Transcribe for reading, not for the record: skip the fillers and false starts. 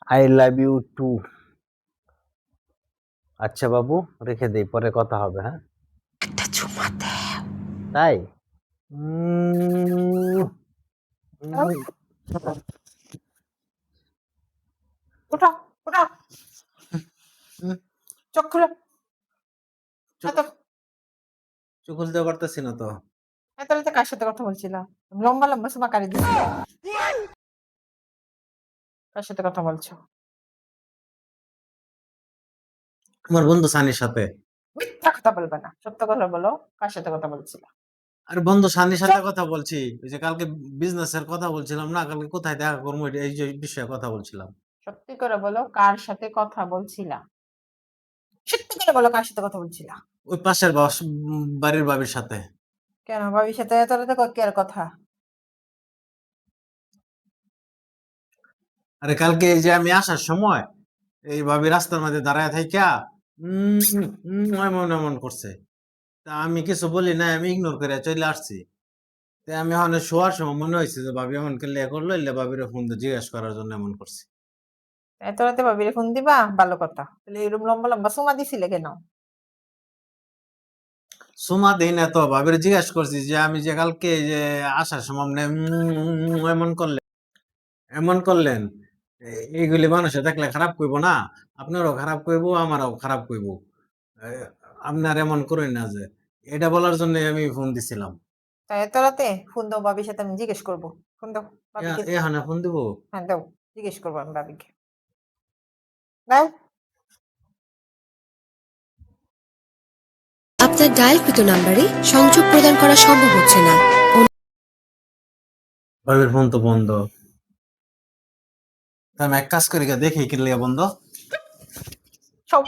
I love you two. আচ্ছা বাবু, রেখে দেই, পরে কথা হবে। হ্যাঁ, একটা চুমা দে। তাই? উম, উম, ওঠা ওঠা, উম, চোখ খুলে। চোখ এত চোখ খুলতে পারতেছি না তো। এত রাতে কার সাথে কথা বলছিলাম? লম্বা লম্বা চুমা কারি দিছি। কার সাথে কথা বলছো? আমার বন্ধু সানির সাথে। মিথ্যা কথা বলবে না, সত্য কথা বলো। কার সাথে কথা বলছিলা? আরে বন্ধু সানির সাথে চুপ। কথা বলছি। ওই যে কালকে বিজনেসের কথা বলছিলাম না, কালকে কোথায় দেখা করবো এই যে বিষয়ে কথা বলছিলাম। সত্যি করে বলো, কার সাথে কথা বলছিলা? সত্যি করে বলো, কার সাথে কথা বলছিলা? ওই পাশের বাড়ির ভাবির সাথে। কেন ভাবির সাথে এত রাতে কি আর কথা? আরে কালকে এই যে আমি আসার সময় এই ভাবি রাস্তার মধ্যে দাঁড়ায় থাইকা এমন এমন করছে। তা আমি কিছু বলি না, আমি ইগনোর করে চলে আসছি। তা আমি ওখানে শোয়ার সময় মনে হয়েছে যে ভাবি এমন করলে করলো, এলে ভাবির ফোন দিয়ে জিজ্ঞাসা করার জন্য এমন করছি। এত রাতে ভাবিরে ফোন দিবা? ভালো কথা। তাহলে এরকম লম্বা লম্বা চুমা দিছিলে কেন? সুমা দেই না তো, ভাবির জিজ্ঞাসা করছি যে আমি যে কালকে যে আসার সময় আপনি এমন করলেন, এইগুলি মানুষে দেখলে খারাপ কইব না? আপনারও খারাপ কইব, আমারও খারাপ কইব। এ, আপনার এমন করেন না যে, এটা বলার জন্য আমি ফোন দিছিলাম। তাই এত রাতে ফোন দাও, ভাবির সাথে আমি জিজ্ঞেস করবো। ফোন দাও ভাবিকে। এখানে ফোন দিব? হ্যাঁ দাও, জিজ্ঞেস করবো আমি ভাবিকে। দাও। আপনার ডায়ালকৃত নাম্বারে সংযোগ প্রদান করা সম্ভব হচ্ছে না। ভাবির ফোন তো বন্ধ। তা আমি এক কাজ করি, দেখি কি লিয়া বন্ধ। সব